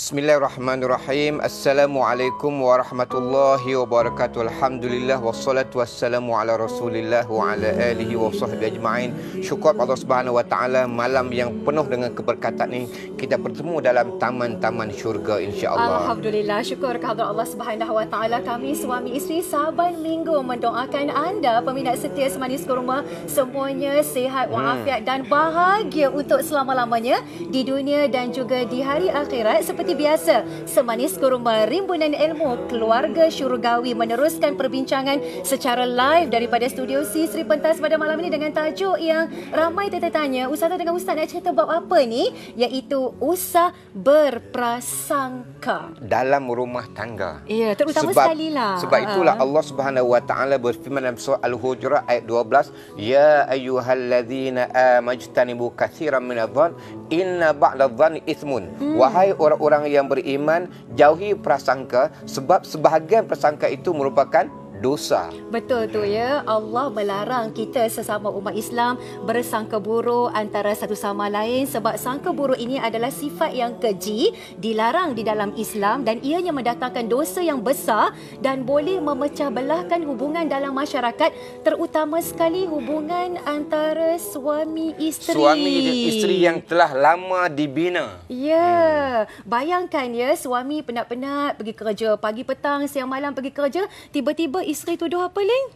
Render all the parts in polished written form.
Bismillahirrahmanirrahim. Assalamualaikum warahmatullahi wabarakatuh. Alhamdulillah wassalatu wassalamu ala Rasulillah wa ala alihi wa sahbihi ajma'in. Syukur Allah Subhanahu wa taala, malam yang penuh dengan keberkatan ini kita bertemu dalam taman-taman syurga insya-Allah. Alhamdulillah, syukur kepada Allah Subhanahu wa taala. Kami suami isteri Saban Minggu mendoakan anda peminat setia Semanis Kurma semuanya sihat walafiat dan bahagia untuk selama-lamanya di dunia dan juga di hari akhirat. Seperti biasa, Semanis Kurma, rimbunan ilmu keluarga syurgawi meneruskan perbincangan secara live daripada studio C Sri Pentas pada malam ini dengan tajuk yang ramai tertanya. Ustazah dengan Ustaz nak cerita bab apa ni? Iaitu usah berprasangka Dalam rumah tangga. Ya, terutama sekali lah. Sebab itulah Allah Subhanahu wa taala berfirman dalam surah Al-Hujurat ayat 12, ya ayyuhallazina amajtanibu katsiran minadh-dhann inna ba'dadh-dhanni itsmun. Wahai orang-orang yang beriman, jauhi prasangka sebab sebahagian prasangka itu merupakan dosa. Betul tu ya. Allah melarang kita sesama umat Islam bersangka buruk antara satu sama lain sebab sangka buruk ini adalah sifat yang keji, dilarang di dalam Islam dan ianya mendatangkan dosa yang besar dan boleh memecah belahkan hubungan dalam masyarakat, terutama sekali hubungan antara suami isteri. Suami dan isteri yang telah lama dibina. Ya, bayangkan ya, suami penat-penat pergi kerja, pagi petang, siang malam pergi kerja, tiba-tiba isteri tuduh apa, Ling?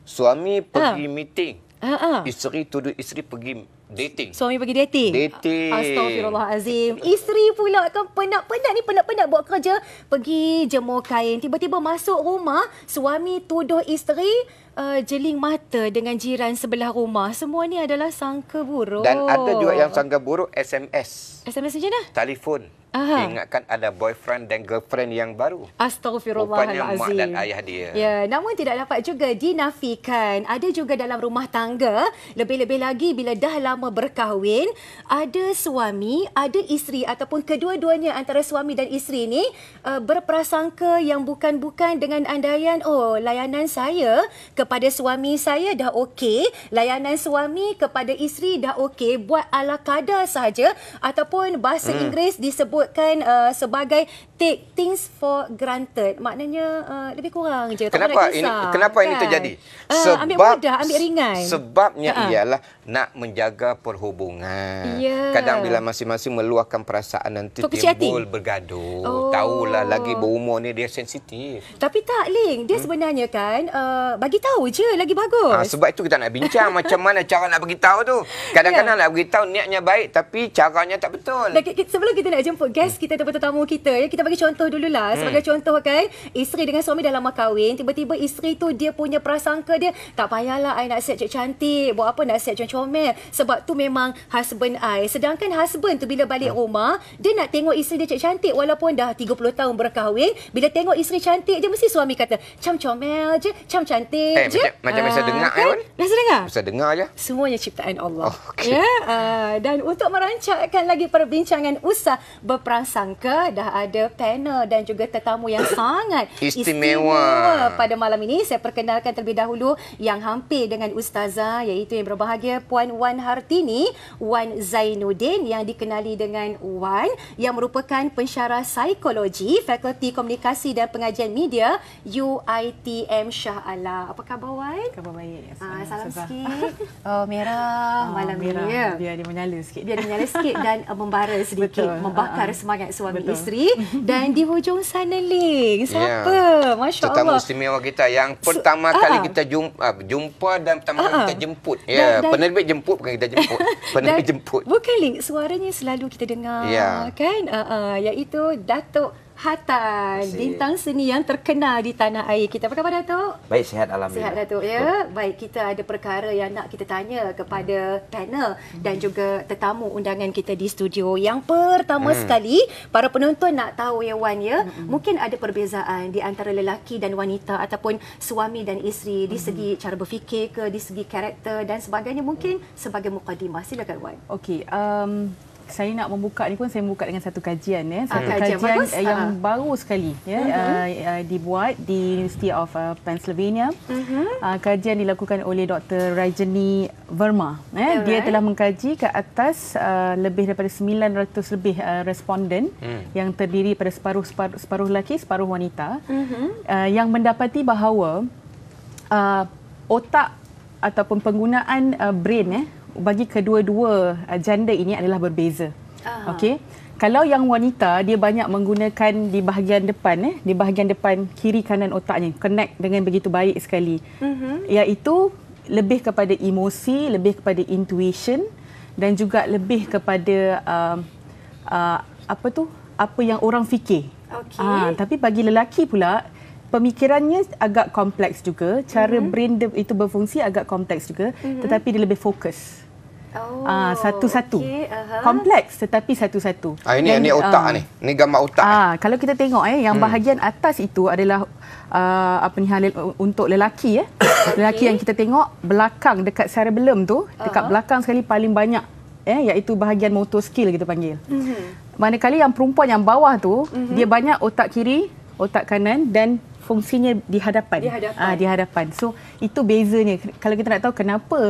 Suami pergi meeting. Isteri tuduh isteri pergi dating. Suami pergi dating? Dating. Astagfirullahalazim. Isteri pula kan penat-penat buat kerja, pergi jemur kain. Tiba-tiba masuk rumah, suami tuduh isteri jeling mata dengan jiran sebelah rumah. Semua ni adalah sangka buruk. Dan ada juga yang sangka buruk SMS. SMS macam mana? Telefon. Ingatkan ada boyfriend dan girlfriend yang baru. Astagfirullahalazim. Rupanya mak dan ayah dia. Ya, namun tidak dapat juga dinafikan. Ada juga dalam rumah tangga, lebih-lebih lagi bila dah lama berkahwin, ada suami, ada isteri ataupun kedua-duanya antara suami dan isteri ni berprasangka yang bukan-bukan dengan andaian, oh, layanan saya kepada suami saya dah okey, layanan suami kepada isteri dah okey, buat ala kadar sahaja, ataupun bahasa Inggeris disebutkan sebagai take things for granted. Maknanya lebih kurang je. Kenapa ini terjadi? Ambil mudah, ambil ringan. Sebabnya ialah nak menjaga perhubungan. Kadang bila masing-masing meluahkan perasaan nanti timbul bergaduh. Tahulah lagi berumur ni dia sensitif. Tapi tak, Ling, dia sebenarnya kan bagi tahu je lagi bagus. Sebab itu kita nak bincang macam mana cara nak bagi tahu tu. Kadang-kadang nak bagi tahu niatnya baik tapi caranya tak betul. Sebelum kita nak jemput guest kita atau tetamu kita, ya, kita bagi contoh dululah. Sebagai contoh kan, isteri dengan suami dah lama kahwin, tiba-tiba isteri tu dia punya prasangka dia, tak payahlah I nak siap cantik, buat apa nak siap comel, sebab tu memang husband I. Sedangkan husband tu bila balik rumah, dia nak tengok isteri dia cantik walaupun dah 30 tahun berkahwin. Bila tengok isteri cantik, dia mesti suami kata, cam comel je, cam cantik je. Macam biasa dengar kan? Biasa dengar? Biasa dengar je. Semuanya ciptaan Allah. Okay. Ya, dan untuk merancangkan lagi perbincangan usah berprasangka, dah ada panel dan juga tetamu yang sangat istimewa pada malam ini. Saya perkenalkan terlebih dahulu yang hampir dengan Ustazah, iaitu yang berbahagia Puan Wan Hartini, Wan Zainuddin, yang dikenali dengan Wan, yang merupakan pensyarah psikologi Fakulti Komunikasi dan Pengajian Media UiTM Shah Alam. Apa khabar, Wan? Khabar baik. Salam sikit. Oh, merah malam merah. ni. Ya. Biar dia menyala sikit. Dia menyala sikit dan membara sedikit. Betul. Membakar semangat suami isteri. Dan di hujung sana, Ling, siapa? Masya Allah. Tetamu istimewa kita yang pertama kali kita jumpa dan pertama kali kita jemput. Ya, penerbit jemput bukan kita jemput. Penerbit jemput. Bukan, Ling, suaranya selalu kita dengar. Kan? Iaitu Datuk Hatan, bintang seni yang terkenal di tanah air kita. Apa khabar, Datuk? Baik, sihat alhamdulillah. Sihat, Datuk, ya. Baik, kita ada perkara yang nak kita tanya kepada panel dan juga tetamu undangan kita di studio. Yang pertama sekali, para penonton nak tahu, ya, Wan, ya, mungkin ada perbezaan di antara lelaki dan wanita ataupun suami dan isteri di segi cara berfikir ke, di segi karakter dan sebagainya. Mungkin sebagai mukadimah. Silakan, Wan. Okey, saya nak membuka ni pun saya membuka dengan satu kajian ya. Satu kajian kajian bagus. yang baru sekali ya dibuat di University of Pennsylvania. Kajian dilakukan oleh Dr. Rajani Verma. Dia telah mengkaji ke atas lebih daripada 900 lebih responden yang terdiri pada separuh lelaki, separuh wanita. Yang mendapati bahawa otak ataupun penggunaan brain bagi kedua-dua janda ini adalah berbeza. Okey. Kalau yang wanita dia banyak menggunakan di bahagian depan di bahagian depan kiri kanan otaknya connect dengan begitu baik sekali. Iaitu lebih kepada emosi, lebih kepada intuition dan juga lebih kepada apa yang orang fikir. Tapi bagi lelaki pula pemikirannya agak kompleks juga, cara brain dia itu berfungsi agak kompleks juga, tetapi dia lebih fokus. Satu-satu. Kompleks tetapi satu-satu. Ini otak ni. Ni gambar otak. Kalau kita tengok yang bahagian atas itu adalah untuk lelaki lelaki yang kita tengok belakang dekat cerebellum tu, dekat belakang sekali paling banyak iaitu bahagian motor skill kita panggil. Manakala yang perempuan yang bawah tu dia banyak otak kiri, otak kanan dan fungsinya di hadapan. Di hadapan. So itu bezanya. Kalau kita nak tahu kenapa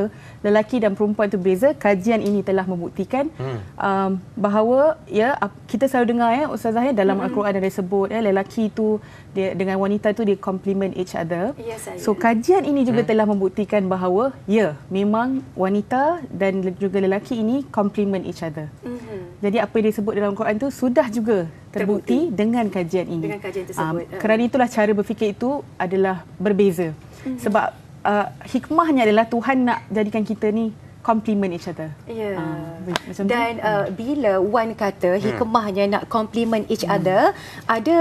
lelaki dan perempuan itu beza, kajian ini telah membuktikan bahawa kita selalu dengar Ustazah dalam Al-Quran ada sebut lelaki itu dengan wanita itu dia complement each other. So kajian ini juga telah membuktikan bahawa memang wanita dan juga lelaki ini complement each other. Jadi apa yang disebut dalam Al-Quran itu sudah juga terbukti dengan kajian ini. Dengan kajian tersebut. Kerana itulah cara berfikir itu adalah berbeza. Sebab hikmahnya adalah Tuhan nak jadikan kita ni complement each other. Dan bila Wan kata hikmahnya nak complement each other, ada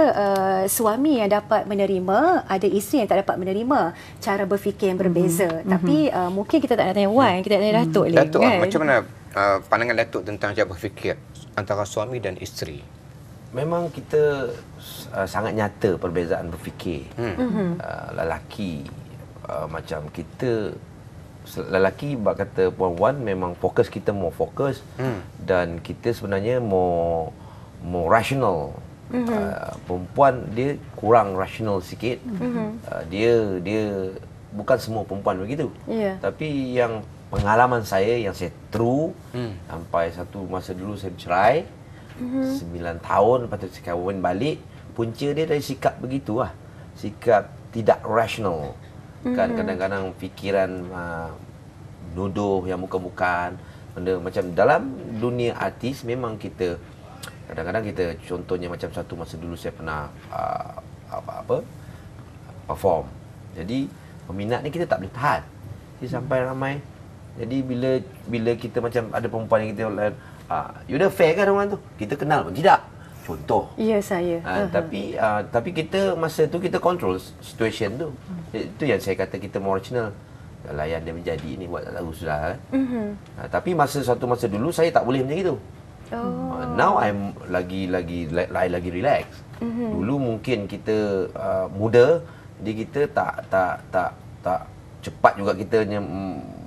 suami yang dapat menerima, ada isteri yang tak dapat menerima cara berfikir yang berbeza. Tapi mungkin kita tak nak tanya Wan, kita nak tanya Datuk. Datuk, macam mana pandangan Datuk tentang cara berfikir antara suami dan isteri? Memang kita sangat nyata perbezaan berfikir. Lelaki macam kita, lelaki kata puan-puan memang fokus kita more fokus dan kita sebenarnya more rational. Perempuan dia kurang rational sikit. Dia bukan semua perempuan begitu. Tapi yang pengalaman saya yang saya true sampai satu masa dulu saya bercerai 9 tahun, lepas tu saya kahwin balik. Punca dia dari sikap begitulah, sikap tidak rasional. Kan kadang-kadang fikiran nuduh yang bukan-bukan benda macam dalam dunia artis. Memang kita kadang-kadang kita contohnya macam satu masa dulu saya pernah perform. Jadi peminat ni kita tak boleh tahan. Jadi sampai ramai. Jadi bila kita macam ada perempuan yang kita you dah fair kan orang tu? Kita kenal pun tidak. Contoh. Ya, saya. Tapi kita masa tu kita control situation tu. Itu yang saya kata kita more rational. Layan dia menjadi ni buat tak tahu sudah. Tapi satu masa dulu saya tak boleh macam itu. Now I'm lagi relax. Dulu mungkin kita muda, jadi kita tak cepat juga kita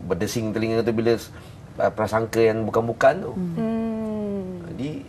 berdesing telinga tu bila prasangka yang bukan-bukan tu. Jadi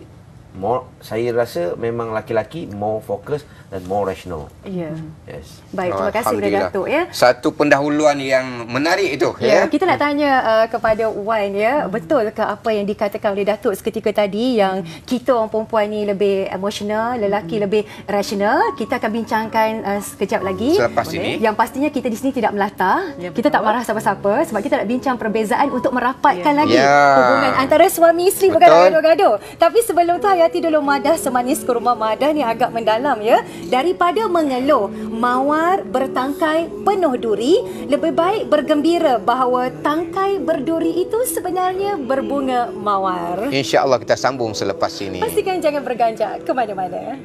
saya rasa memang laki-laki more fokus dan more rational. Yes. Baik, terima kasih kepada Datuk Satu pendahuluan yang menarik itu. Kita nak tanya kepada Wan betul ke apa yang dikatakan oleh Datuk seketika tadi yang kita orang perempuan ni lebih emosional, lelaki lebih rasional. Kita akan bincangkan sekejap lagi. Selepas ini. Yang pastinya kita di sini tidak melata. Kita tak marah siapa-siapa sebab kita nak bincang perbezaan untuk merapatkan lagi hubungan antara suami isteri bukan gaduh-gaduh. Tapi sebelum tu hayati dulu madah semanis kurma madah ni agak mendalam Daripada mengeluh mawar bertangkai penuh duri, lebih baik bergembira bahawa tangkai berduri itu sebenarnya berbunga mawar. InsyaAllah kita sambung selepas ini. Pastikan jangan berganjak ke mana-mana.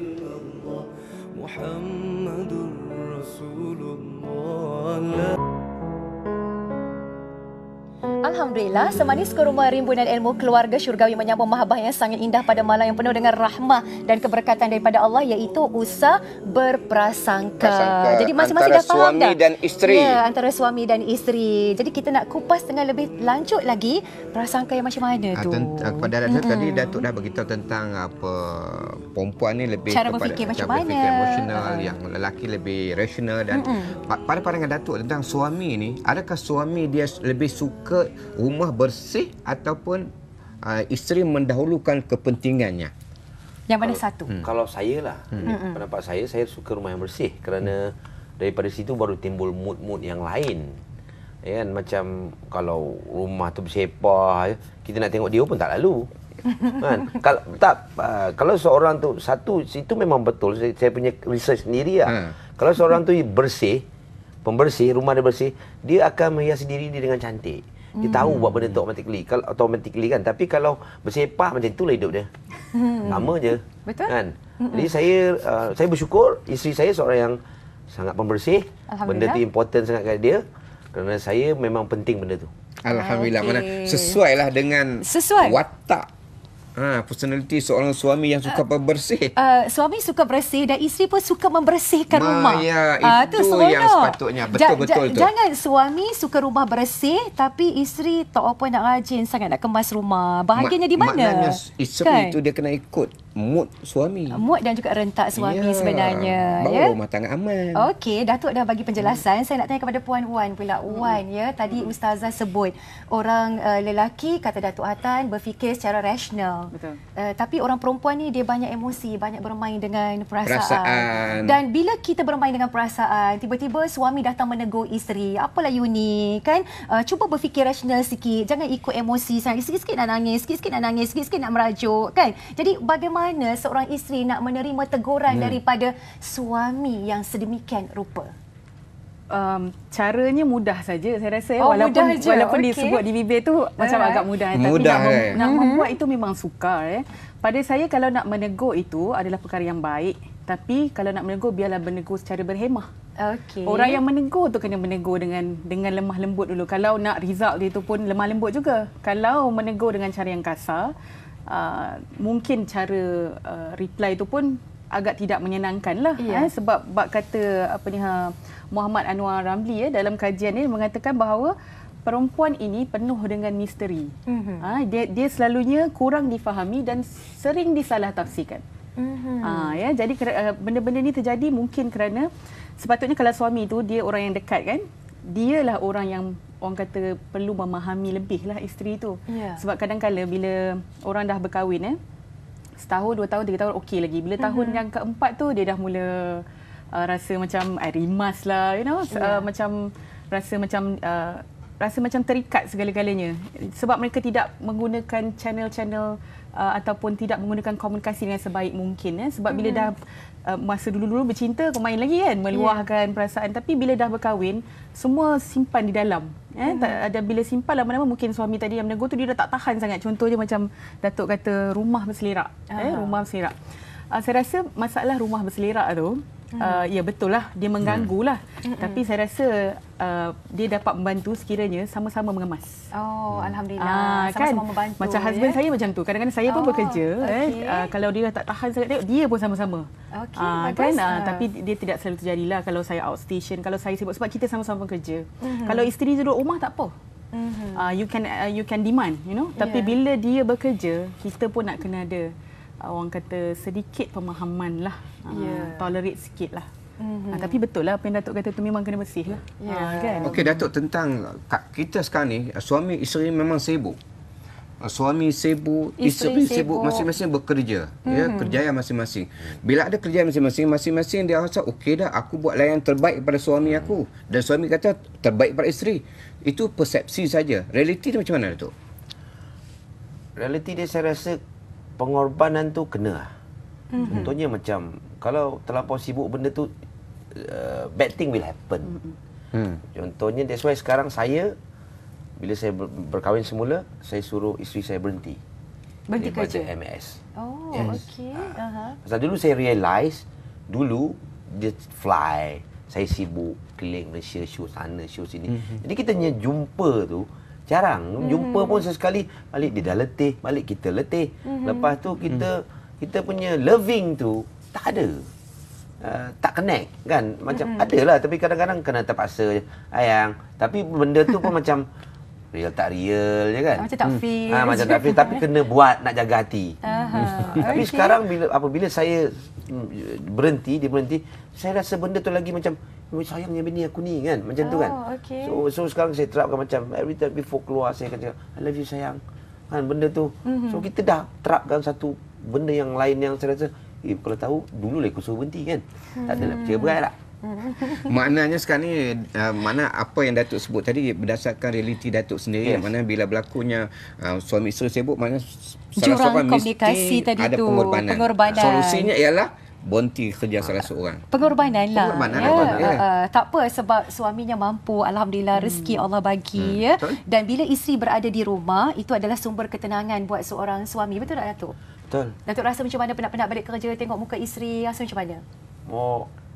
Alhamdulillah, semanis kurma rimbunan ilmu keluarga syurgawi menyambung mahabbah yang sangat indah pada malam yang penuh dengan rahmah dan keberkatan daripada Allah, iaitu usah berprasangka. Jadi masing-masing dah faham suami dan isteri. Ya, antara suami dan isteri. Jadi kita nak kupas dengan lebih lanjut lagi prasangka yang macam mana tu. Kepada Datuk tadi, Datuk dah beritahu tentang apa perempuan ni lebih Cara kepada berfikir macam cara berfikir mana. emosional, yang lelaki lebih rasional. Dan pada pandangan Datuk tentang suami ni, adakah suami dia lebih suka rumah bersih ataupun isteri mendahulukan kepentingannya? Yang mana satu? Kalau saya lah, pendapat saya suka rumah yang bersih, kerana daripada situ baru timbul mood-mood yang lain. Ya kan, macam kalau rumah tu bersepah, kita nak tengok dia pun tak lalu. Kan? Kalau seorang tu satu, itu memang betul, saya punya research sendiri lah. Kalau seorang tu bersih, pembersih, rumah dia bersih, dia akan menghiasi diri dia dengan cantik. Dia tahu buat benda tu automatically kan. Tapi kalau bersepah macam itulah hidup dia. Sama je. Betul. Kan? Jadi saya bersyukur isteri saya seorang yang sangat pembersih. Benda tu important sangat kat dia. Kerana saya memang penting benda tu. Alhamdulillah. Mana sesuailah dengan watak personality seorang suami yang suka bersih. Suami suka bersih dan isteri pun suka membersihkan rumah. Ya, itu tu yang sepatutnya. Betul-betul tu. Jangan suami suka rumah bersih tapi isteri tak apa nak rajin sangat nak kemas rumah. Bahagiannya di mana? Maknanya isteri itu dia kena ikut mood suami. Mood dan juga rentak suami sebenarnya. Baru rumah tangga aman. Okey, Datuk dah bagi penjelasan. Saya nak tanya kepada Puan Wan pula. Wan, ya, tadi Ustazah sebut orang lelaki, kata Datuk Hatan, berfikir secara rasional. Betul. Tapi orang perempuan ni dia banyak emosi, banyak bermain dengan perasaan. Dan bila kita bermain dengan perasaan, tiba-tiba suami datang menegur isteri, apalah you ni, kan? Cuba berfikir rasional sikit, jangan ikut emosi sangat. Sikit-sikit nak nangis, sikit-sikit nak nangis, sikit-sikit nak merajuk, kan? Jadi bagaimana seorang isteri nak menerima teguran daripada suami yang sedemikian rupa? Caranya mudah saja saya rasa. Walaupun disebut di bibir tu macam agak mudah. Tapi nak membuat itu memang sukar. Pada saya kalau nak menegur itu adalah perkara yang baik. Tapi kalau nak menegur, biarlah menegur secara berhemah. Orang yang menegur tu kena menegur dengan lemah lembut dulu. Kalau nak result dia tu pun lemah lembut juga. Kalau menegur dengan cara yang kasar, mungkin cara reply itu pun agak tidak menyenangkan lah. Sebab kata Muhammad Anwar Ramli dalam kajian ni mengatakan bahawa perempuan ini penuh dengan misteri. Dia selalunya kurang difahami dan sering disalah tafsirkan. Jadi benda-benda ni terjadi mungkin kerana sepatutnya kalau suami tu dia orang yang dekat kan, dialah orang yang orang kata perlu memahami lebih lah isteri tu. Sebab kadang-kadang bila orang dah berkahwin setahun, 2 tahun, 3 tahun okey lagi. Bila tahun yang keempat tu dia dah mula rasa macam rimas lah, macam rasa macam terikat segala-galanya. Sebab mereka tidak menggunakan channel-channel ataupun tidak menggunakan komunikasi dengan sebaik mungkin. Sebab bila dah masa dulu-dulu bercinta, kau main lagi kan, meluahkan perasaan. Tapi bila dah berkahwin, semua simpan di dalam. Ada bila simpan lama-lama, mungkin suami tadi yang menegur tu dia dah tak tahan sangat. Contohnya macam Datuk kata rumah berselerak. Rumah berselerak. Saya rasa masalah rumah berselerak tu, ya betul lah, dia mengganggu lah. Tapi saya rasa dia dapat membantu sekiranya sama-sama mengemas. Alhamdulillah. Sama-sama membantu. Macam husband saya macam tu. Kadang-kadang saya pun bekerja. Kalau dia tak tahan sangat, dia pun sama-sama. Kan? Tapi dia tidak selalu terjadilah kalau saya outstation, kalau saya sibuk. Sebab kita sama-sama bekerja. Kalau isteri duduk rumah tak apa. You can demand, Tapi bila dia bekerja, kita pun nak kena ada orang kata sedikit pemahaman lah, tolerate sikit lah. Tapi betul lah apa yang Datuk kata tu, memang kena bersih lah. Kan? Okey Datuk, tentang kita sekarang ni, suami isteri memang sibuk. Suami sibuk, isteri sibuk, masing-masing bekerja. Kerjaya masing-masing. Bila ada kerjaya masing-masing dia rasa okey dah, aku buat layan terbaik pada suami aku. Dan suami kata terbaik pada isteri. Itu persepsi saja. Realiti dia macam mana Datuk? Realiti dia saya rasa pengorbanan tu kena. Contohnya macam kalau terlampau sibuk benda tu, bad thing will happen. Contohnya that's why sekarang saya bila saya berkahwin semula, saya suruh isteri saya berhenti kerja MS. Okey. Pasal dulu saya realise, dulu dia fly, saya sibuk keliling Malaysia, show sana, show sini. Jadi kita jumpa tu jarang. Jumpa pun sesekali, balik dia dah letih, balik kita letih. Lepas tu kita punya loving tu tak ada. Tak connect kan, macam adalah, tapi kadang-kadang kena terpaksa sayang, tapi benda tu pun macam real tak real je kan, Macam tak feel. macam tak feel, tapi kena buat, nak jaga hati. Tapi sekarang apabila saya dia berhenti, saya rasa benda tu lagi macam sayangnya bini aku ni kan, macam tu kan. Okay. So sekarang saya terapkan macam every time before keluar saya akan cakap I love you sayang kan, benda tu. So kita dah terapkan satu benda yang lain yang saya rasa kalau tahu dulu lah aku suruh berhenti kan. Tak adalah percaya berat tak. Maknanya sekarang ni mana apa yang Datuk sebut tadi berdasarkan realiti Datuk sendiri, mana bila berlakunya suami isteri sibuk, mana salah Jurang seorang komunikasi mesti tadi ada tu, pengorbanan. pengorbanan. Solusinya ialah berhenti kerja salah seorang. Pengorbanan lah. Tak apa, sebab suaminya mampu, alhamdulillah, rezeki Allah bagi. Dan bila isteri berada di rumah, itu adalah sumber ketenangan buat seorang suami. Betul tak Datuk? Betul. Datuk rasa macam mana penat-penat balik kerja, tengok muka isteri, rasa macam mana?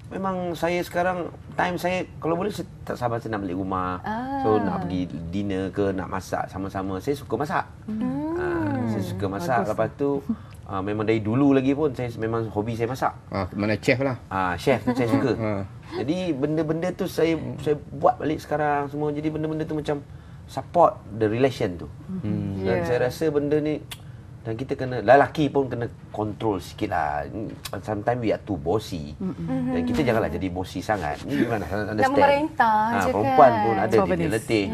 Memang saya sekarang, time saya kalau boleh saya tak sabar saya nak balik rumah. So nak pergi dinner ke, nak masak sama-sama. Saya suka masak. Saya suka masak. Lepas tu memang dari dulu lagi pun saya memang hobi saya masak. Mana chef lah. Chef tu saya suka. Jadi benda-benda tu saya buat balik sekarang semua. Jadi benda-benda tu macam support the relation tu. Dan saya rasa benda ni, dan kita kena, lelaki pun kena control sikit lah. Sometimes we are too bossy. Dan kita janganlah jadi bossy sangat. Ni gimana? Understand? Nak memerintah je kan. Perempuan pun ada dia letih.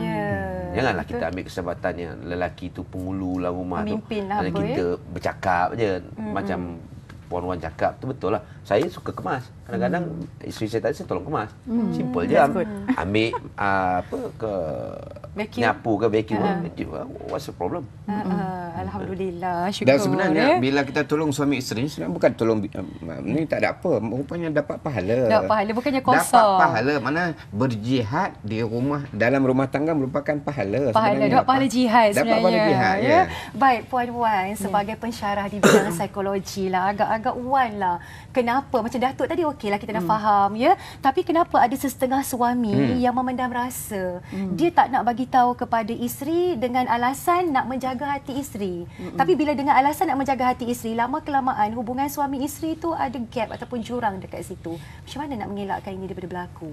Janganlah betul. kita ambil kesempatan yang lelaki tu penghulu lah rumah Pemimpin tu. lah Dan apa, kita bercakap je. Macam Puan Wan cakap tu betul lah. Saya suka kemas. Kadang-kadang isteri saya tadi saya tolong kemas. Simple je. Ambil Vacuum. nyapu ke vacuum. What's the problem? Alhamdulillah, syukur. Dan sebenarnya bila kita tolong suami isteri, sebenarnya bukan tolong ni tak ada apa, rupanya dapat pahala. Dapat pahala, bukannya kosong. Dapat pahala, mana berjihad di rumah, dalam rumah tangga merupakan pahala. Dapat pahala jihad sebenarnya. Dapat pahala jihad, ya. Baik, Puan Wan, sebagai pensyarah di bidang psikologi lah, agak-agak Wan lah, kenapa, macam Datuk tadi okeylah kita dah faham, ya, tapi kenapa ada setengah suami yang memendam rasa, dia tak nak bagi tahu kepada isteri dengan alasan nak menjaga hati isteri. Tapi bila dengan alasan nak menjaga hati isteri, lama-kelamaan hubungan suami isteri tu ada gap ataupun jurang dekat situ. Macam mana nak mengelakkan ini daripada berlaku?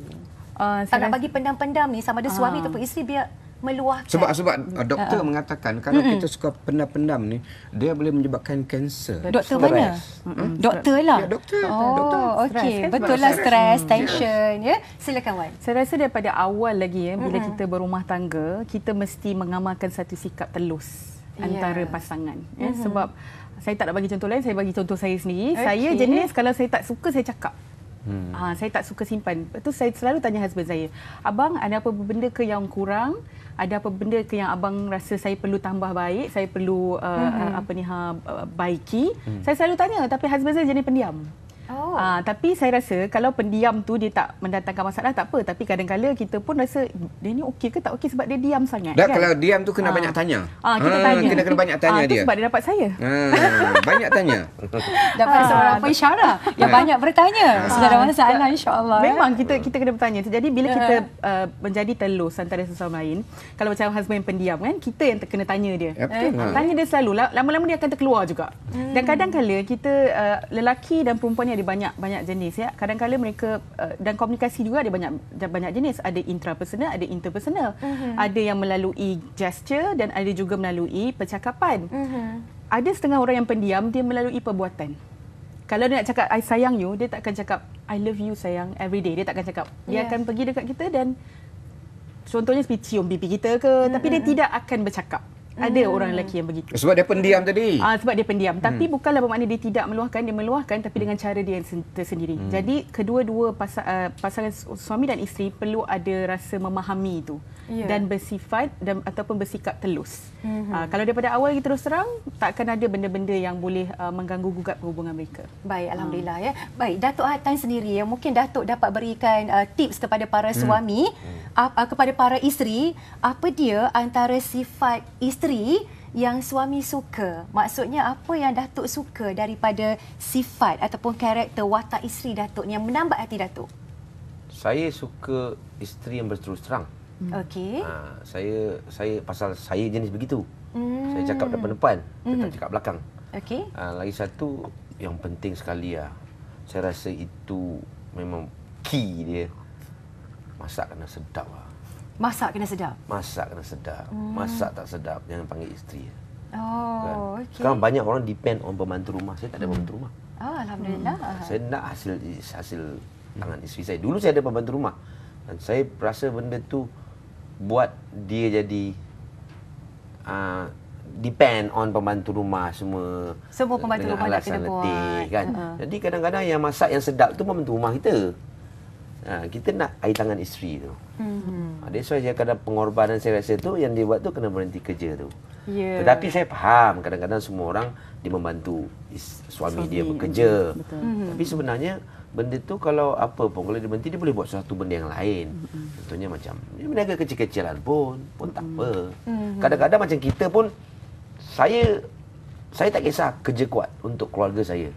Tak nak bagi pendam-pendam ni sama ada suami ataupun isteri, biar meluahkan. Sebab doktor mengatakan kalau kita suka pendam-pendam ni, dia boleh menyebabkan kanser. Doktor mana? Doktor lah. Ya, doktor. Okey, betul lah, stres, tension, ya. Silakan Wan. Saya rasa daripada awal lagi bila kita berumah tangga, kita mesti mengamalkan satu sikap telus antara pasangan. Sebab saya tak nak bagi contoh lain, saya bagi contoh saya sendiri. Saya jenis kalau saya tak suka saya cakap. Saya tak suka simpan. Itu saya selalu tanya husband saya, abang ada apa benda ke yang kurang? Ada apa benda ke yang abang rasa saya perlu tambah baik, saya perlu baiki? Saya selalu tanya, tapi husband saya jenis pendiam. Tapi saya rasa kalau pendiam tu dia tak mendatangkan masalah, tak apa. Tapi kadang-kadang kita pun rasa dia ni okey ke tak okey sebab dia diam sangat. Dan kalau diam tu kena banyak tanya. Kita tanya. Kena banyak tanya dia. Itu sebab dia dapat saya. Banyak tanya. Dapat seorang pensyarah yang banyak bertanya. Sudah ada masalah, insya-Allah. Memang kita kena bertanya. Jadi bila kita menjadi telus antara sesama lain, kalau macam husband pendiam kan, kita yang kena tanya dia. Tanya dia selalu. Lama-lama dia akan terkeluar juga. Dan kadang-kadang kita lelaki dan perempuan ni ada banyak jenis, ya. Kadang-kadang mereka dan komunikasi juga ada banyak jenis. Ada intrapersonal, ada interpersonal. Ada yang melalui gesture dan ada juga melalui percakapan. Ada setengah orang yang pendiam, dia melalui perbuatan. Kalau dia nak cakap I sayang you, dia tak akan cakap I love you sayang every day. Dia tak akan cakap. Dia akan pergi dekat kita dan contohnya seperti cium pipi kita ke, tapi dia tidak akan bercakap. Ada orang lelaki yang begitu. Sebab dia pendiam tadi. Sebab dia pendiam. Tapi bukanlah bermakna dia tidak meluahkan. Dia meluahkan tapi dengan cara dia yang tersendiri. Jadi kedua-dua pasangan suami dan isteri perlu ada rasa memahami itu. Dan bersifat ataupun bersikap telus. Kalau daripada awal kita terus terang, tak akan ada benda-benda yang boleh mengganggu gugat hubungan mereka. Baik, alhamdulillah, ya. Baik, Datuk Hatan sendiri, mungkin Datuk dapat berikan tips kepada para suami, kepada para isteri, apa dia antara sifat isteri yang suami suka? Maksudnya apa yang Datuk suka daripada sifat ataupun karakter watak isteri Datuk ni yang menambat hati Datuk? Saya suka isteri yang berterus terang. Okey. Saya pasal saya jenis begitu. Saya cakap depan-depan, saya tak cakap belakang. Okey. Lagi satu yang penting sekali saya rasa itu memang key dia. Masak kena sedap Masak kena sedap. Masak kena sedap. Masak tak sedap jangan panggil isteri. Oh, okey. Sekarang banyak orang depend on pembantu rumah. Saya tak ada pembantu rumah. Alhamdulillah. Saya nak hasil tangan isteri saya. Dulu saya ada pembantu rumah. Dan saya rasa benda tu buat dia jadi depend on pembantu rumah semua. Semua pembantu rumah nak kena buat. Letih, kan. Jadi kadang-kadang yang masak yang sedap tu pembantu rumah kita. Kita nak air tangan isteri tu. That's why saya kadang pengorbanan saya rasa tu yang dia buat tu kena berhenti kerja tu. Yeah. Tetapi saya faham kadang-kadang semua orang dia membantu suami dia bekerja. Tapi sebenarnya benda tu kalau apa pun, kalau dia berhenti dia boleh buat sesuatu benda yang lain. Contohnya macam dia berniaga kecil-kecilan pun tak apa. Kadang-kadang macam kita pun saya tak kisah kerja kuat untuk keluarga saya.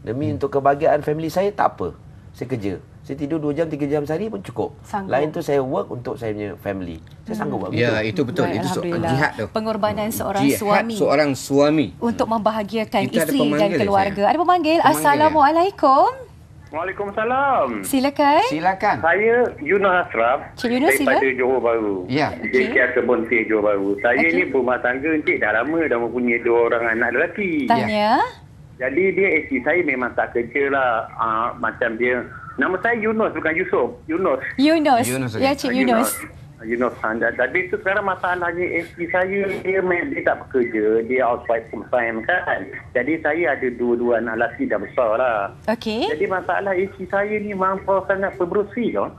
Demi untuk kebahagiaan family saya tak apa. Saya kerja. Saya tidur 2 jam 3 jam sehari pun cukup. Sanggup. Lain tu saya work untuk saya punya family. Saya sanggup buat Ya, begitu. itu betul. Baik, Itu Alhamdulillah. jihad tu. Pengorbanan seorang Jihad suami seorang suami. untuk membahagiakan Kita ada isteri dan pemanggil, keluarga. saya. Ada pemanggil. Pemanggil, Assalamualaikum. Waalaikumsalam. Silakan. Silakan. Saya Yunus Ashraf Cik Yunus, sila. daripada Johor Bahru. Ya. JKR Kebun Teh Johor Bahru. Saya Okey. ni berumah tangga Encik dah lama dah mempunyai 2 orang anak lelaki. Tanya. Jadi dia isteri saya memang tak kerja lah. Macam dia, nama saya Yunus bukan Yusof. Yunus. Yunus. Yunus, Ya, okey. Cik Yunus. Yunus. Jadi tu sekarang masalahnya isteri saya dia tak bekerja. Dia housewife full time kan. Jadi saya ada 2 anak lelaki dah besar lah. Okey. Jadi masalah isteri saya ni mampu sangat pembersih kan.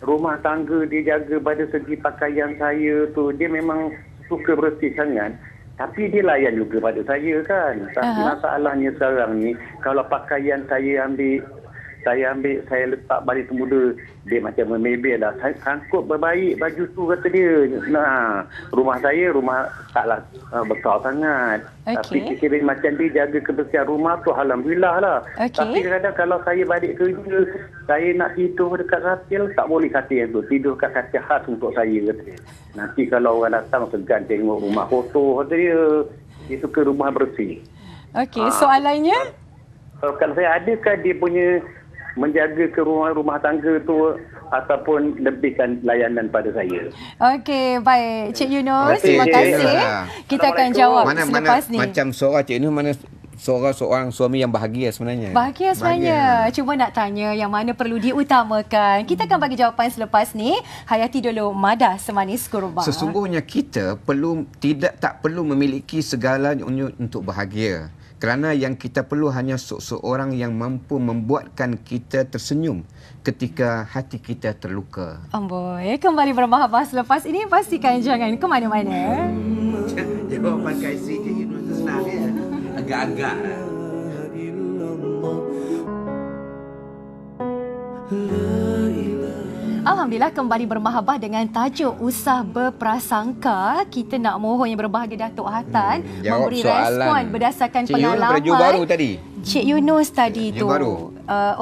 Rumah tangga dia jaga pada segi pakaian saya tu. Dia memang suka bersih sangat. Tapi dia layan juga pada saya kan. Tapi masalahnya sekarang ni, kalau pakaian saya letak balik temuda, dia macam memebel dah. Saya sangkut berbaik baju tu kata dia. Nah, rumah saya taklah besar sangat. Tapi Okey. kira macam dia jaga kebersihan rumah tu alhamdulillah lah. Okey. Tapi kadang-kadang kalau saya balik kerja, saya nak tidur dekat katil, tak boleh katil tu. Tidur kat katil khas untuk saya kata dia. Nanti kalau orang datang segan tengok rumah kotor kata dia. Dia suka rumah bersih. Okey, soalannya? Kalau saya adakah dia punya menjaga ke rumah tangga tu ataupun lebihkan layanan pada saya. Okey, baik. Cik Yunus, Okey, terima Cik kasih. Yunus. Kita akan jawab Mana selepas ni. macam suara Cik Nur, mana suara seorang suami yang bahagia sebenarnya. Bahagia sebenarnya. Cuma nak tanya yang mana perlu diutamakan. Kita akan bagi jawapan selepas ni. Hayati dulu Madah Semanis Kurba. Sesungguhnya kita tak perlu memiliki segalanya untuk bahagia. Kerana yang kita perlu hanya seorang yang mampu membuatkan kita tersenyum ketika hati kita terluka. Amboi, kembali bermahabah selepas ini. Pastikan jangan ke mana-mana. Jawapan Kaisi Cik Yunus tu senang ya. Agak-agak. Alhamdulillah kembali bermahabah dengan tajuk Usah Berprasangka. Kita nak mohon yang berbahagia Datuk Hatan Jawab memberi soalan. respon berdasarkan Cik Yunus pengalaman. daripada Johor Bahru tadi. Cik Yunus tadi Johor tu. Bahru.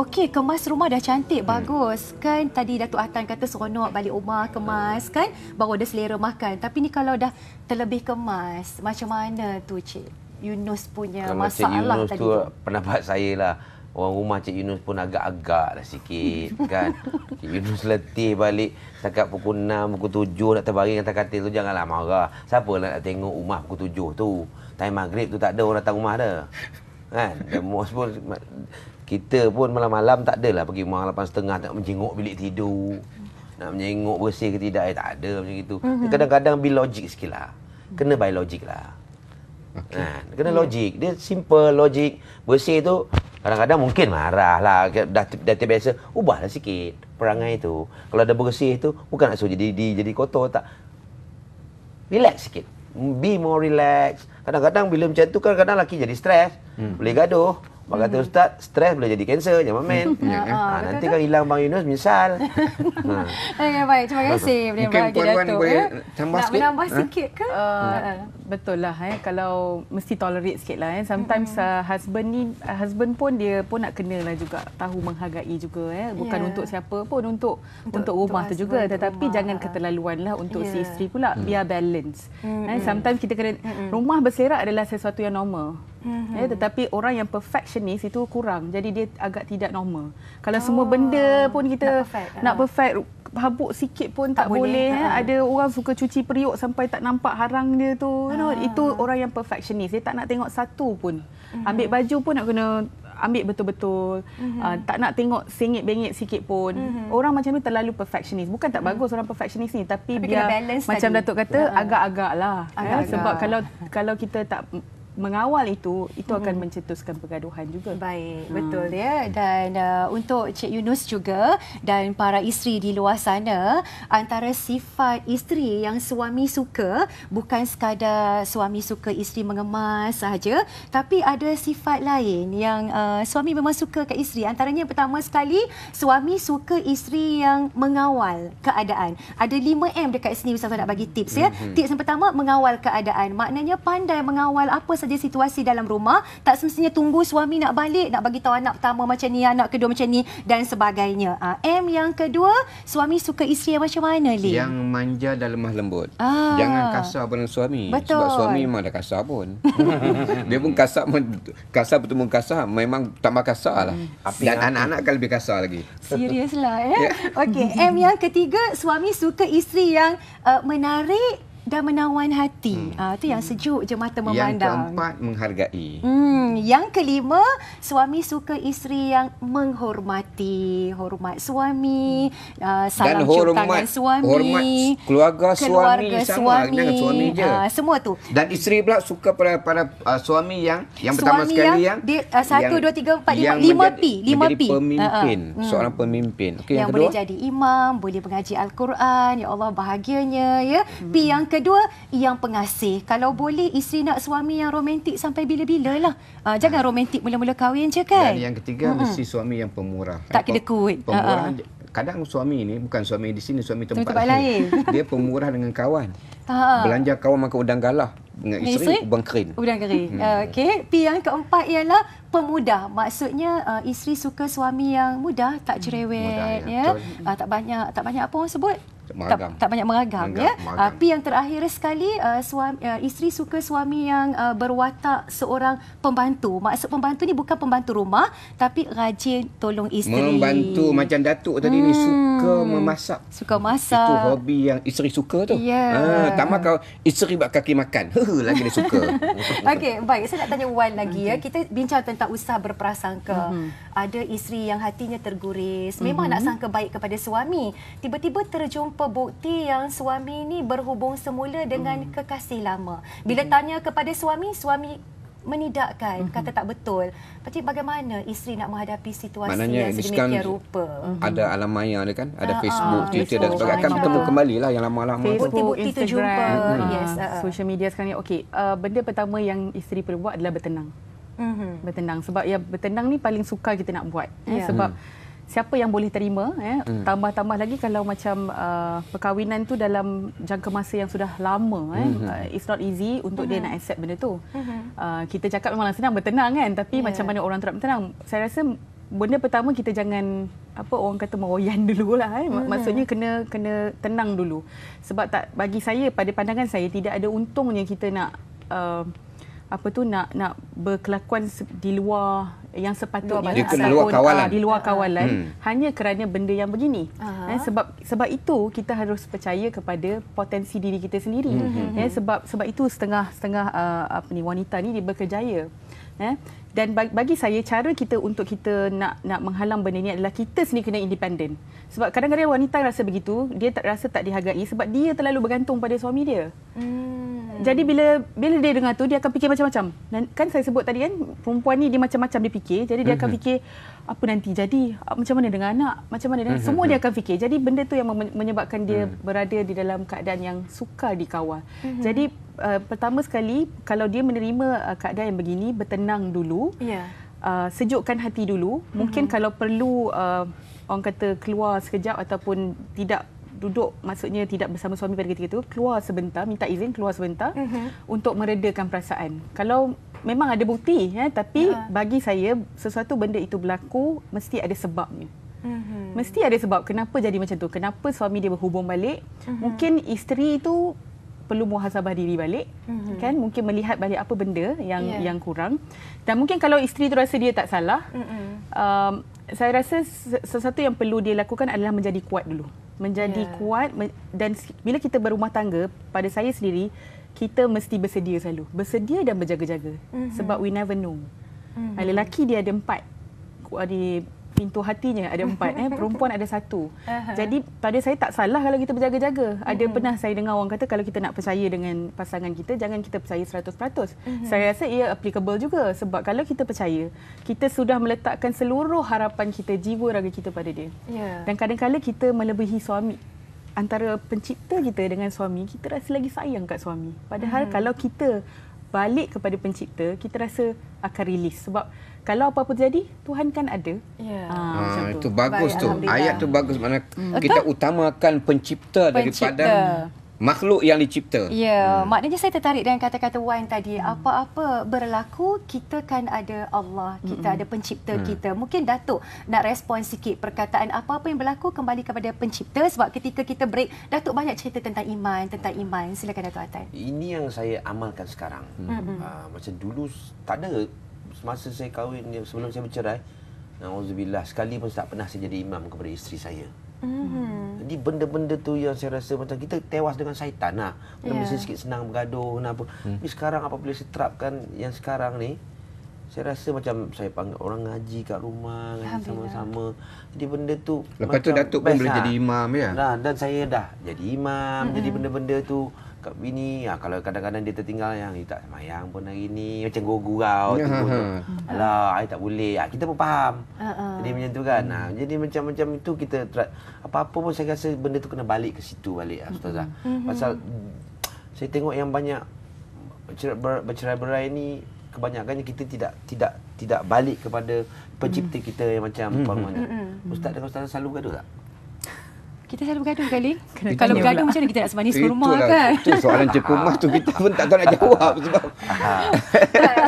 Okey, kemas rumah dah cantik, bagus. Kan tadi Datuk Hatan kata seronok balik rumah kemas kan. Baru ada selera makan. Tapi ni kalau dah terlebih kemas, macam mana tu Cik Yunus punya Kalau Cik masalah Yunus tadi tu, tu? pendapat saya lah, orang rumah Cik Yunus pun agak-agak lah sikit kan. Cik Yunus letih balik setakat pukul 6, pukul 7 nak terbaring atas katil tu, janganlah marah. Siapa lah nak tengok rumah pukul 7 tu? Time maghrib tu tak ada orang datang rumah dah. Kan? Dan most pun kita pun malam-malam tak adalah pergi rumah 8.30 nak menjenguk bilik tidur. Nak menjenguk bersih ke tidak, tak ada macam itu. Kadang-kadang be logik sikit lah. Kena by logik lah. Okay. Kena logik. Dia simple logik. Bersih tu kadang-kadang mungkin marah lah. Dah terbiasa, ubahlah sikit perangai tu. Kalau dah bersih tu bukan nak suruh jadi kotor, tak. Relax sikit. Be more relax. Kadang-kadang bila macam tu kadang-kadang lelaki jadi stres. boleh gaduh. Bang kata Ustaz, stres boleh jadi kanser, jangan main. Nanti kan hilang Bang Yunus, misal. Baik, terima kasih. Mungkin Puan Wan boleh tambah nak sikit? menambah sikit ke? Betul lah, kalau mesti tolerate sikit lah. Sometimes husband pun dia pun nak kena lah juga, tahu menghargai juga. Bukan untuk siapa pun, untuk rumah tu juga. Tetapi jangan keterlaluan lah untuk si isteri pula, biar balance. Sometimes kita kena, rumah berselerak adalah sesuatu yang normal. Tetapi orang yang perfectionist itu kurang. Jadi dia agak tidak normal. Kalau semua benda pun kita nak perfect, habuk sikit pun tak boleh. Ada orang suka cuci periuk sampai tak nampak harang dia tu. Itu orang yang perfectionist. Dia tak nak tengok satu pun. Ambil baju pun nak kena ambil betul-betul. Tak nak tengok sengit-bengit sikit pun. Orang macam ni terlalu perfectionist. Bukan tak bagus orang perfectionist ni, tapi biar macam tadi Datuk kata, agak-agak lah. Sebab kalau kita tak mengawal itu akan mencetuskan pergaduhan juga. Baik, betul ya. Dan untuk Cik Yunus juga dan para isteri di luar sana, antara sifat isteri yang suami suka, bukan sekadar suami suka isteri mengemas sahaja, tapi ada sifat lain yang suami memang suka kat isteri. Antaranya yang pertama sekali, suami suka isteri yang mengawal keadaan. Ada 5M dekat sini Ustaz nak bagi tips ya. Tips yang pertama, mengawal keadaan. Maknanya pandai mengawal apa saja situasi dalam rumah, tak semestinya tunggu suami nak balik, nak bagi tahu anak pertama macam ni, anak kedua macam ni dan sebagainya. M yang kedua, suami suka isteri yang macam mana, Lee? Yang manja dan lemah lembut. Jangan kasar pada suami. Betul. Sebab suami memang dah kasar pun. Dia pun kasar betul-betul kasar, memang tambah kasar lah. Dan anak-anak akan lebih kasar lagi. Serius lah ya. Okey, M yang ketiga, suami suka isteri yang menarik dan menawan hati. Itu yang sejuk je mata memandang. Yang keempat, menghargai. Yang kelima, suami suka isteri yang menghormati. Hormat suami, salam cium tangan suami. Hormat keluarga suami. Sama, jangan suami je. Semua tu. Dan isteri pula suka pada suami yang pertama sekali yang 1, 2, 3, 4, 5 P. Pemimpin. Seorang pemimpin. Okay, yang boleh jadi imam, boleh mengaji Al-Quran. Ya Allah, bahagianya ya. P yang kedua, yang pengasih. Kalau boleh, isteri nak suami yang romantik sampai bila-bila lah. Jangan romantik mula-mula kahwin je kan. Dan yang ketiga, mesti suami yang pemurah. Tak kedekut. Pemurah. Kadang suami ni, bukan suami di sini, suami tempat lain. Dia pemurah dengan kawan. Belanja kawan makan udang galah. Dengan isteri, udang kering. Udang kering. Okey. P yang keempat ialah pemudah. Maksudnya isteri suka suami yang mudah, tak cerewet. Mudah, ya. Tak banyak apa orang sebut? Tak banyak meragam. Meragam. P yang terakhir sekali, isteri suka suami yang berwatak seorang pembantu. Maksud pembantu ni bukan pembantu rumah, tapi rajin tolong isteri. Membantu macam Datuk tadi ni, suka memasak. Suka masak. Itu hobi yang isteri suka tu. Tambah kalau isteri buat kaki makan, lagi dia suka. Okey, baik. Saya nak tanya Wan lagi ya. Kita bincang tentang usaha berprasangka. Ada isteri yang hatinya terguris, memang nak sangka baik kepada suami. Tiba-tiba terjumpa bukti yang suami ni berhubung semula dengan kekasih lama. Bila tanya kepada suami menidakkan, kata tak betul. Berarti bagaimana isteri nak menghadapi situasi maknanya, yang sedemikian rupa? Ada alam maya dia kan, ada Facebook, Twitter dan sebagainya. Akan bertemu kembali lah yang lama-lama. Bukti-bukti terjumpa. Social media sekarang ni. Okey, benda pertama yang isteri perlu buat adalah bertenang. Bertenang. Sebab bertenang ni paling sukar kita nak buat. Sebab siapa yang boleh terima, tambah-tambah lagi kalau macam perkahwinan tu dalam jangka masa yang sudah lama, it's not easy untuk dia nak accept benda tu. Kita cakap memang senang bertenang kan, tapi macam mana orang tu nak bertenang? Saya rasa benda pertama kita jangan orang kata meroyan dululah. Maksudnya kena tenang dulu. Sebab bagi saya, pada pandangan saya, tidak ada untungnya kita nak nak berkelakuan di luar yang sepatutnya, di luar kawalan, hanya kerana benda yang begini. Sebab itu kita harus percaya kepada potensi diri kita sendiri. Sebab itu setengah wanita ni dia berkejaya. Dan bagi saya, cara kita untuk kita nak menghalang benda ni adalah kita sendiri kena independen. Sebab kadang-kadang wanita rasa begitu, dia rasa tak dihargai sebab dia terlalu bergantung pada suami dia. Jadi bila dia dengar tu, dia akan fikir macam-macam. Dan kan saya sebut tadi kan, perempuan ni dia macam-macam dia fikir. Jadi dia akan fikir, apa nanti jadi, macam mana dengan anak, macam mana dengan semua dia akan fikir. Jadi benda tu yang menyebabkan dia berada di dalam keadaan yang sukar dikawal. Jadi pertama sekali, kalau dia menerima keadaan yang begini, bertenang dulu. Sejukkan hati dulu. Mungkin kalau perlu orang kata keluar sekejap ataupun tidak duduk, maksudnya tidak bersama suami pada ketika itu, keluar sebentar, minta izin keluar sebentar untuk meredakan perasaan. Kalau memang ada bukti, tapi bagi saya sesuatu benda itu berlaku mesti ada sebabnya. Mesti ada sebab kenapa jadi macam tu. Kenapa suami dia berhubung balik. Mungkin isteri itu perlu muhasabah diri balik, kan, mungkin melihat balik apa benda yang kurang. Dan mungkin kalau isteri tu rasa dia tak salah, saya rasa sesuatu yang perlu dia lakukan adalah menjadi kuat dulu. Menjadi kuat, dan bila kita berumah tangga, pada saya sendiri, kita mesti bersedia selalu. Bersedia dan berjaga-jaga. Sebab we never know. Lelaki dia ada 4. Di pintu hatinya ada 4, perempuan ada 1. Jadi pada saya tak salah kalau kita berjaga-jaga. Ada pernah saya dengar orang kata kalau kita nak percaya dengan pasangan kita, jangan kita percaya 100%. Saya rasa ia applicable juga, sebab kalau kita percaya, kita sudah meletakkan seluruh harapan kita, jiwa raga kita pada dia. Dan kadang-kadang kita melebihi suami. Antara pencipta kita dengan suami, kita rasa lagi sayang kat suami. Padahal kalau kita balik kepada pencipta, kita rasa akan release. Sebab kalau apa-apa jadi, Tuhan kan ada. Itu bagus tu. Ayat tu bagus. Mana kita utamakan pencipta daripada makhluk yang dicipta. Maknanya saya tertarik dengan kata-kata Wan tadi. Apa-apa berlaku, kita kan ada Allah, kita ada pencipta kita. Mungkin Datuk nak respon sikit perkataan apa-apa yang berlaku kembali kepada pencipta, sebab ketika kita break, Datuk banyak cerita tentang iman, Silakan Datuk Atan. Ini yang saya amalkan sekarang. Macam dulu tak ada. Masa saya kahwin, sebelum saya bercerai, Auzubillah, sekali pun tak pernah saya jadi imam kepada isteri saya. Jadi benda-benda tu yang saya rasa macam kita tewas dengan syaitan lah. Mesti sikit senang bergaduh, apa. Tapi sekarang apabila saya terapkan yang sekarang ni, saya rasa macam saya panggil orang ngaji kat rumah, ngaji sama-sama. Jadi benda tu lepas tu Datuk pun boleh jadi imam ya. Dan saya dah jadi imam, jadi benda-benda tu kat bini, kalau kadang-kadang dia tertinggal yang ni tak semayang pun hari ni, macam gurau alah, I tak boleh. Kita pun faham. Jadi macam tu kan. Jadi macam-macam itu kita apa-apa pun saya rasa benda tu kena balik ke situ balik, Ustazah. Pasal saya tengok yang banyak bercerai-berai ni, kebanyakannya kita tidak balik kepada pencipta kita yang macam Ustaz dengan Ustazah selalu gaduh tak? Kita selalu bergaduh kali. Kalau bergaduh macam mana kita nak semanis ke rumah kan? Itu soalan cepumas tu kita pun tak tahu nak jawab sebab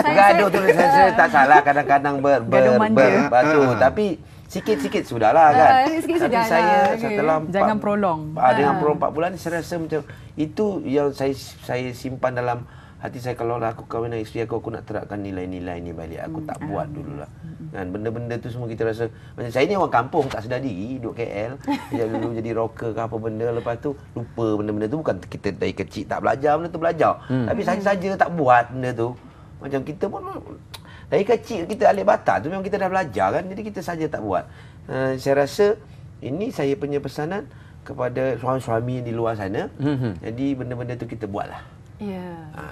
bergaduh tu saya tak salah, kadang-kadang berbatu, tapi sikit-sikit sudahlah kan. Tapi saya setelah jangan prolong. Dengan prolong 4 bulan ni saya rasa macam itu yang saya simpan dalam hati saya. Kalau aku kahwin dengan isteri aku nak terapkan nilai-nilai ni balik. Aku tak buat dululah. Kan benda-benda tu semua kita rasa macam saya ni orang kampung, tak sedar diri, duduk KL. Dulu jadi rocker ke apa benda, lepas tu lupa benda-benda tu. Bukan kita dari kecil tak belajar benda tu, belajar. Tapi saja tak buat benda tu. Macam kita pun dari kecil kita alik batak tu memang kita dah belajar kan. Jadi kita saja tak buat. Saya rasa ini saya punya pesanan kepada suami-suami di luar sana. Jadi benda-benda tu kita buatlah.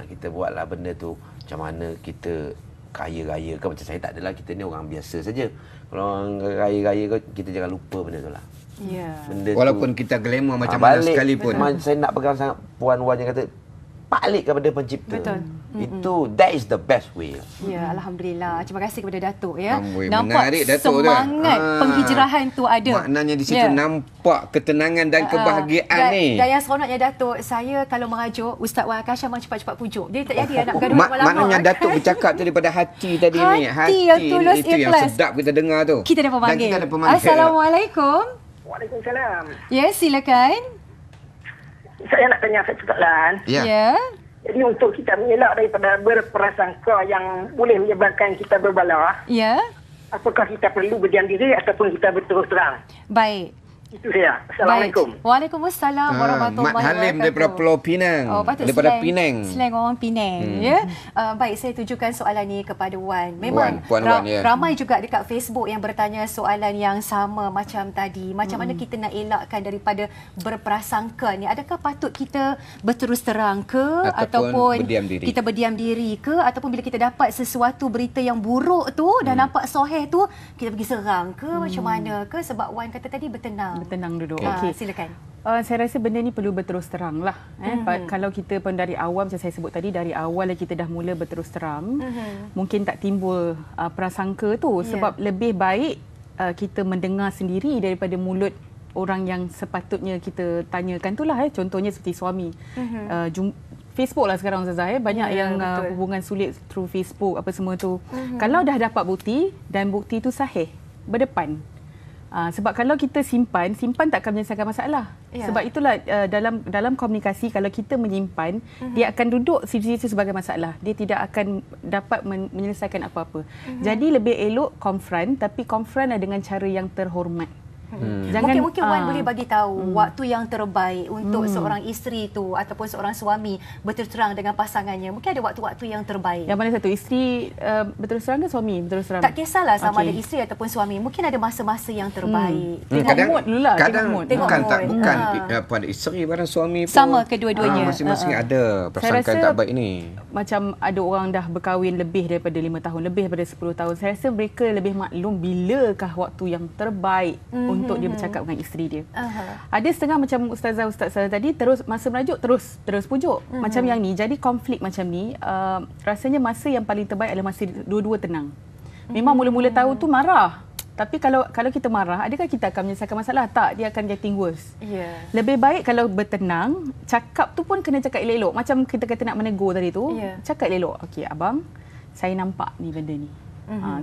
Kita buatlah benda tu. Macam mana kita kaya-raya ke, macam saya tak adalah, kita ni orang biasa saja. Kalau orang kaya-raya kita jangan lupa benda tu lah. Benda walaupun tu, kita glamour macam mana sekalipun. Saya nak pegang sangat Puan-Wan yang kata balik kepada pencipta. Itu that is the best way. Alhamdulillah. Terima kasih kepada Datuk ya. Nampak Datuk semangat penghijrahan tu ada. Maknanya di situ nampak ketenangan dan kebahagiaan ni. Dan yang seronoknya Datuk, saya kalau merajuk Ustaz Wan Akasha memang cepat-cepat pujuk. Dia tak jadi nak bergaduh lama-lama. Maknanya Datuk bercakap daripada hati tadi ni. Hati yang tulus, itu ikhlas. yang sedap kita dengar tu. Kita ada pemanggil. Assalamualaikum. Waalaikumsalam. Ya, silakan. Saya nak tanya satu soalan. Ya. Jadi untuk kita mengelak daripada berprasangka yang boleh menyebabkan kita berbala, Ya. apakah kita perlu berdiam diri ataupun kita berterus terang? Baik. Itu dia. Assalamualaikum. Baik. Waalaikumsalam warahmatullahi Mat Halim daripada Pulau Pinang. Oh, patut daripada slang, Penang. Slang orang Penang, ya. Baik, saya tujukan soalan ni kepada Wan. Memang Puan Wan, ya. ramai juga dekat Facebook yang bertanya soalan yang sama macam tadi. Macam mana kita nak elakkan daripada berprasangka ni? Adakah patut kita berterus terang ke ataupun berdiam diri? kita berdiam diri ke, ataupun bila kita dapat sesuatu berita yang buruk tu dan nampak sahih tu, kita pergi serang ke macam mana ke? Sebab Wan kata tadi bertenang. Bertenang duduk. Okey, Okey. silakan. Saya rasa benda ni perlu berterus terang lah. Kalau kita pun dari awal, macam saya sebut tadi, dari awal kita dah mula berterus terang, mungkin tak timbul prasangka tu. Sebab lebih baik kita mendengar sendiri daripada mulut orang yang sepatutnya kita tanyakan tu lah. Contohnya seperti suami. Facebook lah sekarang Ustazah, banyak yang hubungan sulit through Facebook apa semua tu. Kalau dah dapat bukti dan bukti tu sahih, berdepan. Sebab kalau kita simpan tak akan menyelesaikan masalah. Sebab itulah dalam komunikasi, kalau kita menyimpan, dia akan duduk situ-situ sebagai masalah. Dia tidak akan dapat menyelesaikan apa-apa. Jadi lebih elok confront, tapi confront dengan cara yang terhormat. Mungkin Wan boleh bagi tahu waktu yang terbaik untuk seorang isteri tu ataupun seorang suami berterus terang dengan pasangannya. Mungkin ada waktu-waktu yang terbaik. Yang mana satu? Isteri berterus terang ke suami berterus terang? Tak kisahlah sama ada isteri ataupun suami. Mungkin ada masa-masa yang terbaik. Tengok mood dulu lah. Kadang Tengok bukan mood. pada isteri pada suami pun. Sama kedua-duanya. Masing-masing ada prasangka tak baik ni. Macam ada orang dah berkahwin lebih daripada 5 tahun, lebih daripada 10 tahun. Saya rasa mereka lebih maklum bilakah waktu yang terbaik untuk dia bercakap dengan isteri dia. Ada setengah macam Ustaz tadi, terus masa merajuk terus pujuk. Macam yang ni, jadi konflik macam ni, rasanya masa yang paling terbaik adalah masa dua-dua tenang. Memang mula-mula tahu tu marah. Tapi kalau kita marah, adakah kita akan menyelesaikan masalah? Tak, dia akan getting worse. Lebih baik kalau bertenang, cakap tu pun kena cakap elok-elok. Macam kita kata nak menegur tadi tu, cakap elok. Okey, abang, saya nampak ni benda ni.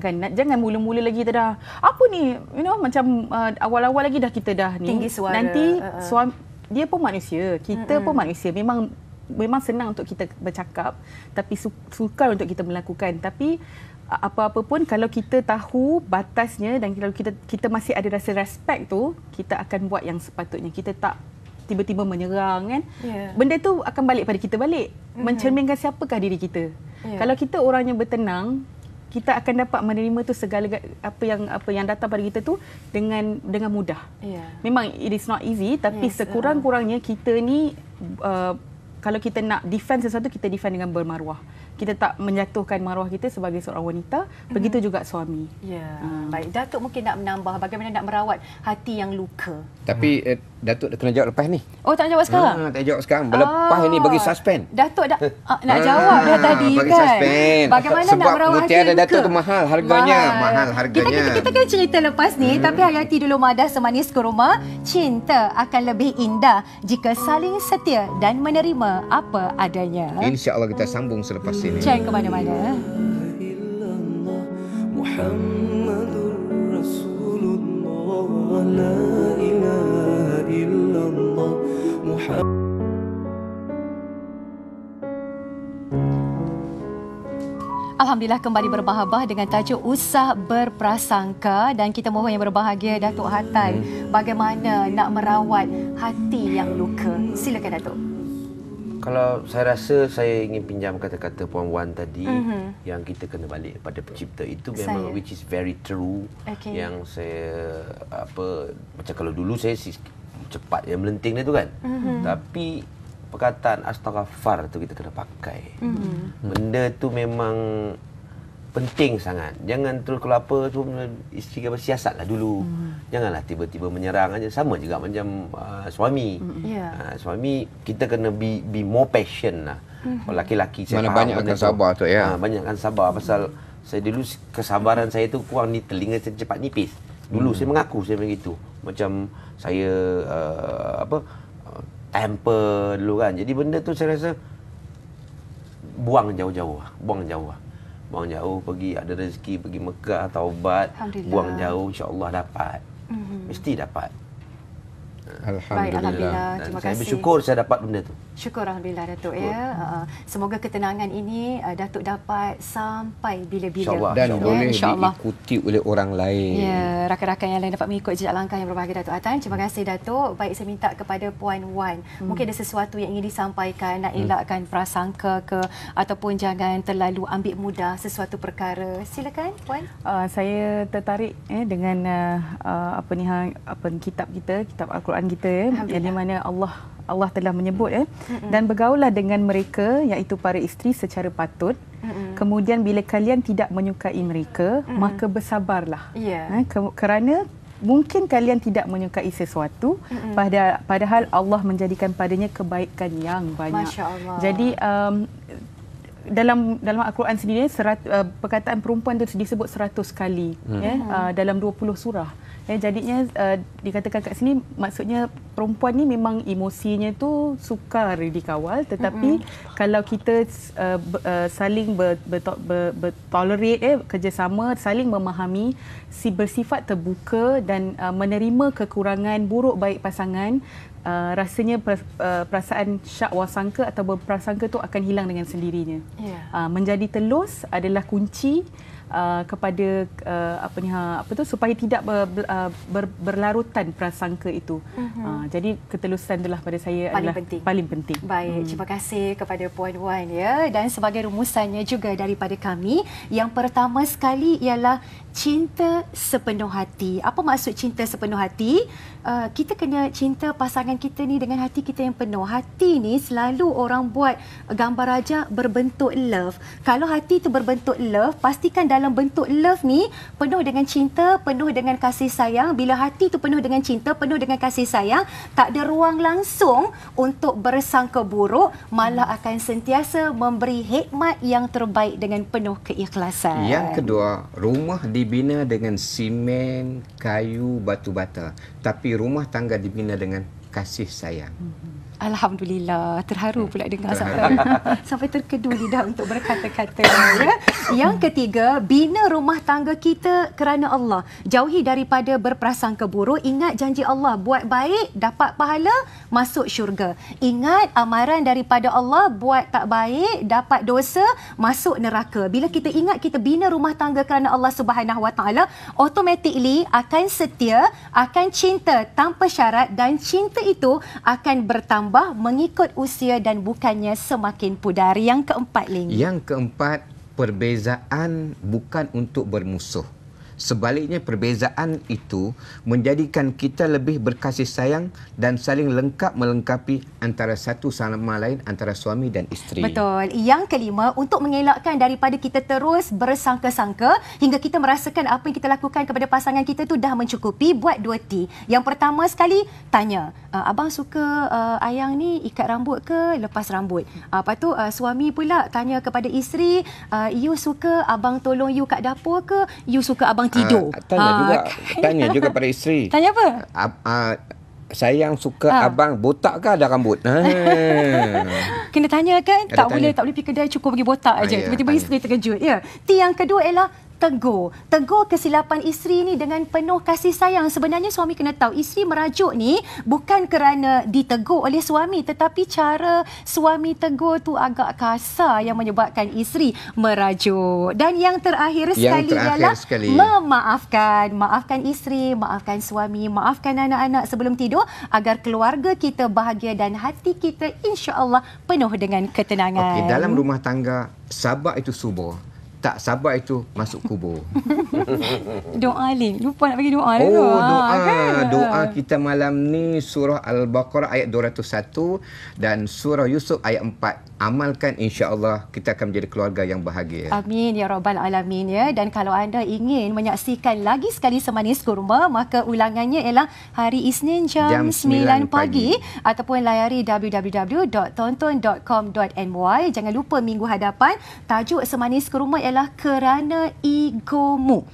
Kan, jangan mula-mula lagi kita dah apa ni, macam awal-awal lagi dah kita dah ni tinggi suara. Nanti suami dia pun manusia, kita pun manusia. Memang senang untuk kita bercakap, tapi sukar untuk kita melakukan. Tapi apa-apa pun, kalau kita tahu batasnya dan kalau kita masih ada rasa respect tu, kita akan buat yang sepatutnya. Kita tak tiba-tiba menyerang kan. Benda tu akan balik pada kita balik. Mencerminkan siapakah diri kita. Kalau kita orangnya bertenang, kita akan dapat menerima tu segala apa yang datang pada kita tu dengan mudah. Memang it is not easy, tapi sekurang-kurangnya kita ni kalau kita nak defend sesuatu, kita defend dengan bermaruah. Kita tak menjatuhkan maruah kita sebagai seorang wanita, begitu juga suami. Baik, Datuk mungkin nak menambah bagaimana nak merawat hati yang luka. Tapi Datuk dah kena jawab lepas ni. Oh, tak nak jawab sekarang? Tak jawab sekarang. Lepas ni bagi suspend. Datuk dah nak jawab dah tadi bagi kan. suspend. Bagaimana Sebab nak merawat hati yang mutiara luka? Datuk tu mahal harganya. Mahal harganya. Kita kena cerita lepas ni, tapi hayati dulu madah semanis kurma. Cinta akan lebih indah jika saling setia dan menerima apa adanya. InsyaAllah kita sambung selepas ini. Jangan ke mana-mana. Muhammadur Rasulullah, la ilaha illallah, Muhammad. Alhamdulillah kembali berbahagia dengan tajuk Usah Berprasangka, dan kita mohon yang berbahagia Datuk Hatai bagaimana nak merawat hati yang luka. Silakan Datuk. Kalau saya rasa saya ingin pinjam kata-kata Puan Wan tadi, yang kita kena balik pada pencipta itu memang which is very true. Yang saya macam kalau dulu saya cepat yang melenting dia tu kan. Tapi perkataan astaghfar tu kita kena pakai. Benda tu memang penting sangat. Jangan terus kalau apa tu isteri kata siasatlah dulu. Janganlah tiba-tiba menyerang aja. Sama juga macam suami. Suami kita kena be more patient lah. Kalau laki-laki saya mana banyak akan sabar tu ya. Banyak akan sabar pasal saya dulu kesabaran saya tu kurang, ni telinga saya cepat nipis. Dulu saya mengaku saya begitu. Macam saya temper dulu kan. Jadi benda tu saya rasa buang jauh-jauh. Buang jauh, pergi ada rezeki, pergi Mekah, taubat, buang jauh, insya-Allah dapat. Mesti dapat. Baik, Alhamdulillah. Dan Terima saya kasih. bersyukur saya dapat benda tu. Syukur Alhamdulillah Datuk ya. Semoga ketenangan ini Datuk dapat sampai bila-bila. InsyaAllah. Dan Ya, boleh insyaAllah. diikuti oleh orang lain. Ya, rakan-rakan yang lain dapat mengikut jejak langkah yang berbahagia Datuk Atan. Terima kasih Datuk. Baik, saya minta kepada Puan Wan. Mungkin ada sesuatu yang ingin disampaikan, nak elakkan prasangka ke ataupun jangan terlalu ambil mudah sesuatu perkara. Silakan Puan. Saya tertarik dengan kitab kita, kitab Al-Quran kita yang di mana Allah telah menyebut dan bergaullah dengan mereka iaitu para isteri secara patut. Kemudian bila kalian tidak menyukai mereka, maka bersabarlah. Kerana mungkin kalian tidak menyukai sesuatu, padahal Allah menjadikan padanya kebaikan yang banyak. Masya Allah. Jadi dalam Al-Quran sendiri perkataan perempuan itu disebut 100 kali dalam 20 surah. Jadinya dikatakan kat sini maksudnya perempuan ni memang emosinya tu sukar dikawal, tetapi kalau kita saling bertolerate, kerjasama, saling memahami, bersifat terbuka dan menerima kekurangan buruk baik pasangan, rasanya perasaan syak wasangka atau berprasangka tu akan hilang dengan sendirinya. Menjadi telus adalah kunci kepada supaya tidak berlarutan prasangka itu. Jadi ketelusan itulah pada saya paling penting. Baik, terima kasih kepada Puan Wan ya. Dan sebagai rumusannya juga daripada kami, yang pertama sekali ialah cinta sepenuh hati. Apa maksud cinta sepenuh hati? Kita kena cinta pasangan kita ni dengan hati kita yang penuh. Hati ni selalu orang buat gambar raja berbentuk love. Kalau hati tu berbentuk love, pastikan dalam bentuk love ni penuh dengan cinta, penuh dengan kasih sayang. Bila hati tu penuh dengan cinta, penuh dengan kasih sayang, tak ada ruang langsung untuk bersangka buruk, malah akan sentiasa memberi hikmat yang terbaik dengan penuh keikhlasan. Yang kedua, rumah dibina dengan simen, kayu, batu bata. Tapi rumah tangga dibina dengan kasih sayang. Alhamdulillah, terharu pula dengar sampai terkedu lidah untuk berkata-kata. Ya. Yang ketiga, bina rumah tangga kita kerana Allah. Jauhi daripada berprasangka buruk. Ingat janji Allah, buat baik, dapat pahala, masuk syurga. Ingat amaran daripada Allah, buat tak baik, dapat dosa, masuk neraka. Bila kita ingat kita bina rumah tangga kerana Allah Subhanahu Wa Taala, automatically akan setia, akan cinta tanpa syarat, dan cinta itu akan bertambah mengikut usia dan bukannya semakin pudar. Yang keempat, Ling. Yang keempat, perbezaan bukan untuk bermusuh. Sebaliknya, perbezaan itu menjadikan kita lebih berkasih sayang dan saling lengkap melengkapi antara satu sama lain, antara suami dan isteri. Betul. Yang kelima, untuk mengelakkan daripada kita terus bersangka-sangka hingga kita merasakan apa yang kita lakukan kepada pasangan kita tu dah mencukupi, buat 2T. Yang pertama sekali, tanya, abang suka ayang ni ikat rambut ke lepas rambut? Lepas tu suami pula tanya kepada isteri, you suka abang tolong you kat dapur ke? You suka abang tidur? Tanya juga pada isteri. Tanya apa? Sayang suka abang botak ke ada rambut? Kena tanya kan? Tak boleh pergi kedai cukup pergi botak aja. Tiba-tiba isteri terkejut. Ya. Yang kedua ialah tegur. Tegur kesilapan isteri ni dengan penuh kasih sayang. Sebenarnya suami kena tahu, isteri merajuk ni bukan kerana ditegur oleh suami, tetapi cara suami tegur tu agak kasar yang menyebabkan isteri merajuk. Dan yang terakhir sekali ialah memaafkan. Maafkan isteri, maafkan suami, maafkan anak-anak sebelum tidur agar keluarga kita bahagia dan hati kita insya-Allah penuh dengan ketenangan. Okey, dalam rumah tangga, sabar itu subur. Tak sabar itu masuk kubur. Doa, Ling. Lupa nak bagi doa. Doa kita malam ni surah Al-Baqarah ayat 201 dan surah Yusuf ayat 4. Amalkan, insya-Allah kita akan menjadi keluarga yang bahagia. Amin ya rabbal alamin ya. Dan kalau anda ingin menyaksikan lagi sekali Semanis Kurma, maka ulangannya ialah hari Isnin jam 9 pagi ataupun layari www.tonton.com.my. Jangan lupa minggu hadapan tajuk Semanis Kurma ialah kerana egomu.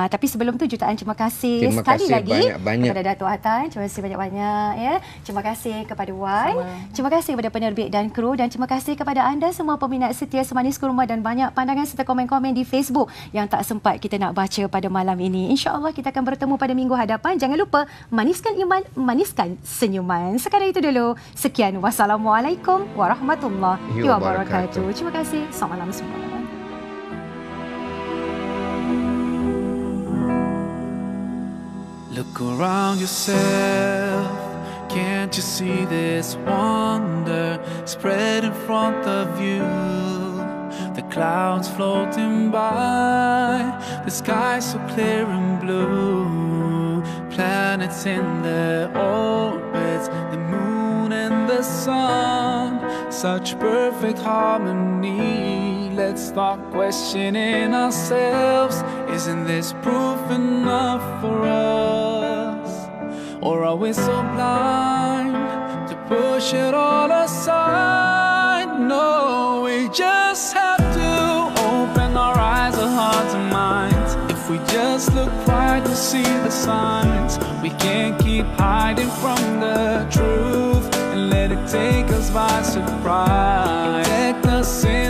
Tapi sebelum tu jutaan terima kasih Terima sekali kasih lagi banyak-banyak. kepada Datuk Atan. Terima kasih banyak-banyak ya. Terima kasih kepada Wan. Terima kasih kepada penerbit dan kru dan terima kasih kepada anda semua peminat setia Semanis Kurma dan banyak pandangan serta komen-komen di Facebook yang tak sempat kita nak baca pada malam ini. InsyaAllah kita akan bertemu pada minggu hadapan. Jangan lupa maniskan iman, maniskan senyuman. Sekarang itu dulu. Sekian. Wassalamualaikum warahmatullahi wabarakatuh. Terima kasih. Selamat malam semua. Look around yourself, can't you see this wonder spread in front of you? The clouds floating by, the sky so clear and blue. Planets in their orbits, the moon and the sun, such perfect harmony. Let's start questioning ourselves. Isn't this proof enough for us? Or are we so blind to push it all aside? No, we just have to open our eyes, our hearts and minds. If we just look right, we'll see the signs. We can't keep hiding from the truth and let it take us by surprise. Protect us in